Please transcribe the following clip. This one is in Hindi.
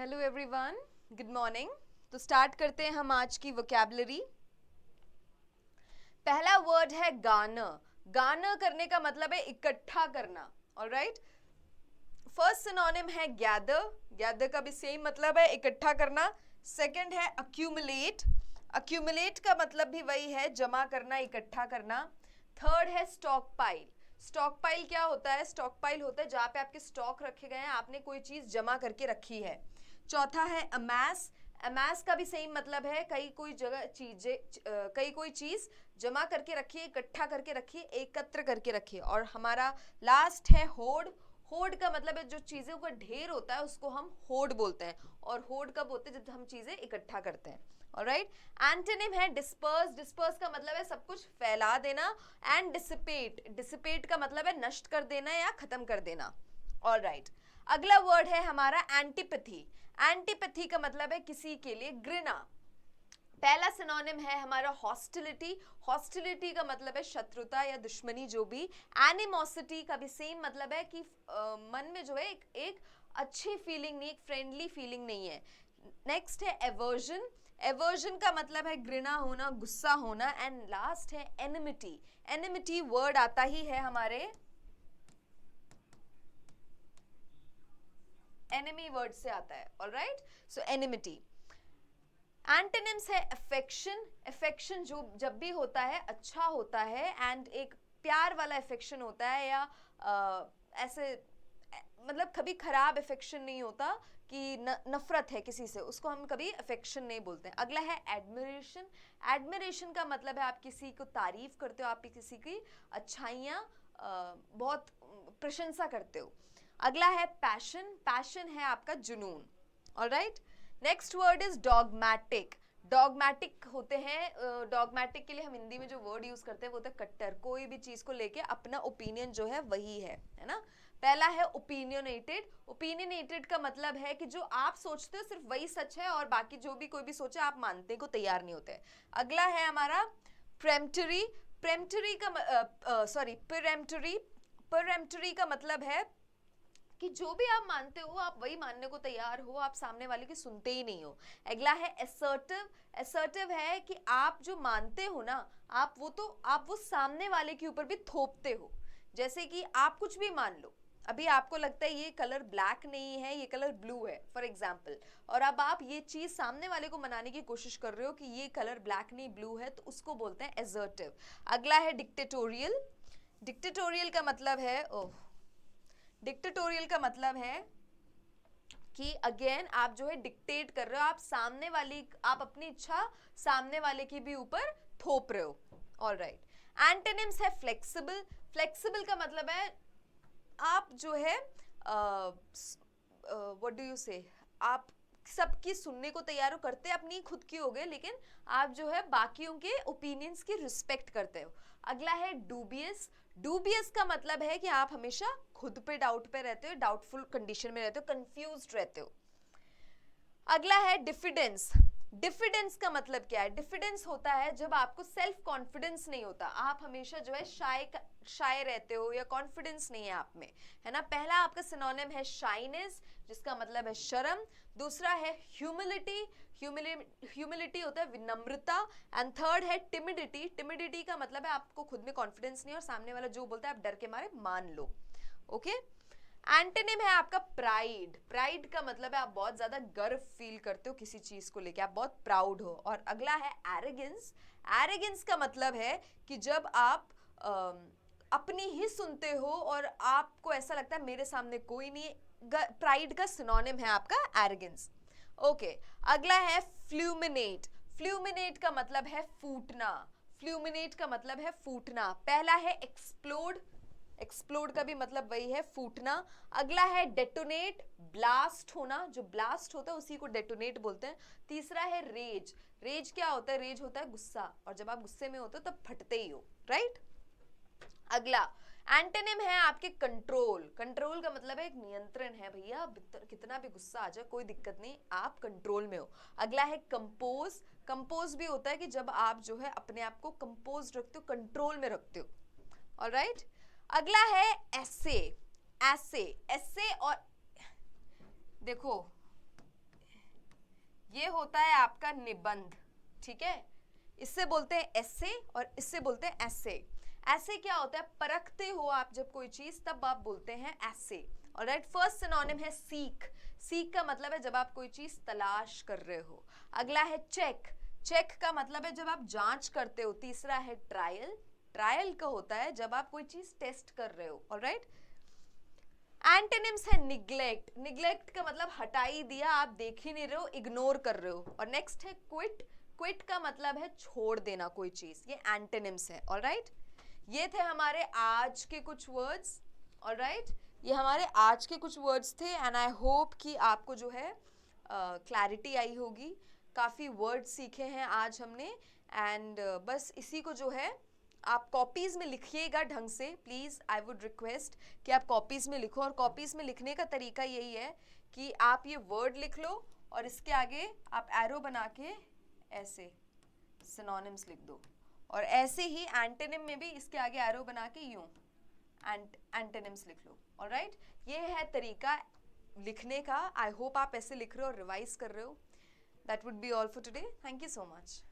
Hello everyone, good morning. तो स्टार्ट करते हैं हम आज की वोकैबुलरी। पहला वर्ड है गार्नर। गार्नर करने का मतलब है इकट्ठा करना। ऑलराइट। फर्स्ट सिनोनिम है गैदर। गैदर का भी सेम मतलब है इकट्ठा करना। सेकंड है अक्यूमुलेट। अक्यूमुलेट का मतलब भी वही है, जमा करना, इकट्ठा करना। थर्ड है स्टॉक पाइल। स्टॉक पाइल क्या होता है? स्टॉक पाइल होता है जहां पे आपके स्टॉक रखे गए हैं, आपने कोई चीज जमा करके रखी है। चौथा है अमास। अमास का भी सेम मतलब है कई कोई जगह चीजें, कई कोई चीज जमा करके रखिए, इकट्ठा करके रखिए, एकत्र करके रखिए। और हमारा लास्ट है होड़। होड़ का मतलब है जो चीजों का ढेर होता है उसको हम होड़ बोलते हैं। और होड़ कब होते हैं? जब हम चीजें इकट्ठा करते हैं। ऑलराइट। एंटोनिम है डिस्पर्स। डिस्पर्स का मतलब है सब कुछ फैला देना। And dissipate. डिसिपेट का मतलब है नष्ट कर देना या खत्म कर देना। ऑलराइट। अगला वर्ड है हमारा एंटीपैथी। एंटीपैथी का मतलब है किसी के लिए घृणा। पहला सिनोनिम है हमारा हॉस्टिलिटी। हॉस्टिलिटी का मतलब है शत्रुता या दुश्मनी जो भी। एनिमोसिटी का भी सेम मतलब है कि मन में जो है एक अच्छी फीलिंग नहीं, एक फ्रेंडली फीलिंग नहीं है। नेक्स्ट है एवर्जन। एवर्जन का मतलब है घृणा होना, गुस्सा होना। एंड लास्ट है एनिमिटी। एनिमिटी वर्ड आता ही है हमारे एनिमी वर्ड से आता है। ऑलराइट। सो एनिमिटी। एंटोनिम्स है अफेक्शन। अफेक्शन जो जब भी होता है अच्छा होता है, एंड एक प्यार वाला अफेक्शन होता है, या ऐसे मतलब कभी खराब अफेक्शन नहीं होता कि नफरत है किसी से, उसको हम कभी अफेक्शन नहीं बोलते हैं। अगला है एडमिरेशन। एडमिरेशन का मतलब है आप किसी को तारीफ करते हो, आप किसी की अच्छाइयाँ बहुत प्रशंसा करते हो। अगला है पैशन। पैशन है आपका जुनून। Alright. Next word is dogmatic. Dogmatic होते हैं, डॉगमैटिक के लिए हम हिंदी में जो वर्ड यूज करते हैं वो होता है कट्टर। कोई भी चीज को लेके अपना ओपिनियन जो है वही है ना। पहला है ओपिनियनेटेड। ओपिनियनेटेड का मतलब है कि जो आप सोचते हो सिर्फ वही सच है, और बाकी जो भी कोई भी सोचे आप मानने को तैयार नहीं होते। अगला है हमारा प्रेम्पटरी। प्रेम्पटरी का सॉरी पेरेम्पटरी। पेरेम्पटरी का मतलब है कि जो भी आप मानते हो आप वही मानने को तैयार हो, आप सामने वाले की सुनते ही नहीं हो। अगला है असर्टिव। असर्टिव है कि आप जो मानते हो ना, आप वो सामने वाले के ऊपर भी थोपते हो। जैसे कि आप कुछ भी मान लो, अभी आपको लगता है ये कलर ब्लैक नहीं है, ये कलर ब्लू है फॉर एग्जाम्पल, और अब आप ये चीज सामने वाले को मनाने की कोशिश कर रहे हो कि ये कलर ब्लैक नहीं ब्लू है, तो उसको बोलते हैं असर्टिव। अगला है डिक्टेटोरियल। डिक्टेटोरियल का मतलब है डिक्टेटोरियल का मतलब है कि अगेन आप जो है डिक्टेट कर रहे हो, आप अपनी इच्छा सामने वाले के भी ऊपर थोप रहे हो। ऑलराइट। एंटोनिम्स है फ्लेक्सिबल। फ्लेक्सिबल का मतलब है आप जो है व्हाट डू यू से, आप सबकी सुनने को तैयार हो, करते अपनी खुद की हो गए, लेकिन आप जो है बाकियों के ओपिनियंस की रिस्पेक्ट करते हो। अगला है डूबियस। डूबियस का मतलब है कि आप हमेशा खुद पे डाउट पे रहते हो, डाउटफुल कंडीशन में रहते हो, कंफ्यूज्ड रहते हो। अगला है डिफिडेंस। डिफिडेंस का मतलब क्या है? डिफिडेंस होता है जब आपको सेल्फ कॉन्फिडेंस नहीं होता, आप हमेशा जो है शाय रहते हो, या कॉन्फिडेंस नहीं है आप में, है ना। पहला आपका सिनोनिम है शाइनेस, जिसका मतलब है शर्म। दूसरा है ह्यूमिलिटी। ह्यूमिलिटी होता है विनम्रता। एंड थर्ड है टिमिडिटी। टिमिडिटी का मतलब है आपको खुद में कॉन्फिडेंस नहीं, और सामने वाला जो बोलता है आप डर के मारे मान लो। ओके। एंटोनिम है आपका प्राइड। प्राइड का मतलब है आप बहुत ज्यादा गर्व फील करते हो किसी चीज को लेके, आप बहुत प्राउड हो। और अगला है एरोगेंस। एरोगेंस का मतलब है कि जब आप अपनी ही सुनते हो और आपको ऐसा लगता है मेरे सामने कोई नहीं। प्राइड का सिनोनिम है आपका एरोगेंस। ओके। अगला है फ्ल्यूमिनेट। फ्ल्यूमिनेट का मतलब है फूटना। फ्ल्यूमिनेट का मतलब है फूटना। पहला है एक्सप्लोड। एक्सप्लोड का भी मतलब वही है, फूटना। अगला है डेटोनेट, ब्लास्ट होना, जो ब्लास्ट होता है उसी को डेटोनेट बोलते हैं। तीसरा है रेज। रेज क्या होता है? रेज होता है गुस्सा, और जब आप गुस्से में होते हो तब फटते ही हो, राइट। अगला एंटोनिम है आपके कंट्रोल। कंट्रोल का मतलब है एक नियंत्रण है, भैया कितना भी गुस्सा आ जाए कोई दिक्कत नहीं, आप कंट्रोल में हो। अगला है कंपोज। कंपोज भी होता है कि जब आप जो है अपने आप को कंपोज रखते हो, कंट्रोल में रखते हो। ऑलराइट। अगला है एसे। एसे। एसे और देखो, ये होता है आपका निबंध, ठीक है। इससे बोलते हैं एसे और इससे बोलते हैं ऐसे। ऐसे क्या होता है, परखते हो आप जब कोई चीज तब आप बोलते हैं ऐसे। ऑलराइट, फर्स्ट सिनोनिम है सीक। सीक का मतलब है जब आप कोई चीज तलाश कर रहे हो। अगला है चेक। चेक का मतलब है जब आप जांच करते हो। तीसरा है ट्रायल। ट्रायल का होता है जब आप कोई चीज टेस्ट कर रहे हो। ऑलराइट, एंटोनिम्स है निग्लेक्ट। निग्लेक्ट का मतलब हटा ही दिया, आप देख ही नहीं रहे हो, इग्नोर कर रहे हो। और नेक्स्ट है क्विट। क्विट का मतलब है छोड़ देना कोई चीज। ये एंटोनिम्स है। ऑलराइट, ये थे हमारे आज के कुछ वर्ड्स। ऑलराइट, ये हमारे आज के कुछ वर्ड्स थे एंड आई होप कि आपको जो है क्लैरिटी आई होगी। काफ़ी वर्ड सीखे हैं आज हमने एंड बस इसी को जो है आप कॉपीज़ में लिखिएगा ढंग से। प्लीज़ आई वुड रिक्वेस्ट कि आप कॉपीज़ में लिखो। और कॉपीज़ में लिखने का तरीका यही है कि आप ये वर्ड लिख लो और इसके आगे आप एरो बना के ऐसे सिनोनिम्स लिख दो। और ऐसे ही एंटोनिम में भी इसके आगे एरो बना के यूं एंटोनिम्स लिख लो। ऑलराइट, ये है तरीका लिखने का। आई होप आप ऐसे लिख रहे हो और रिवाइज कर रहे हो। That would be all for today. Thank you so much.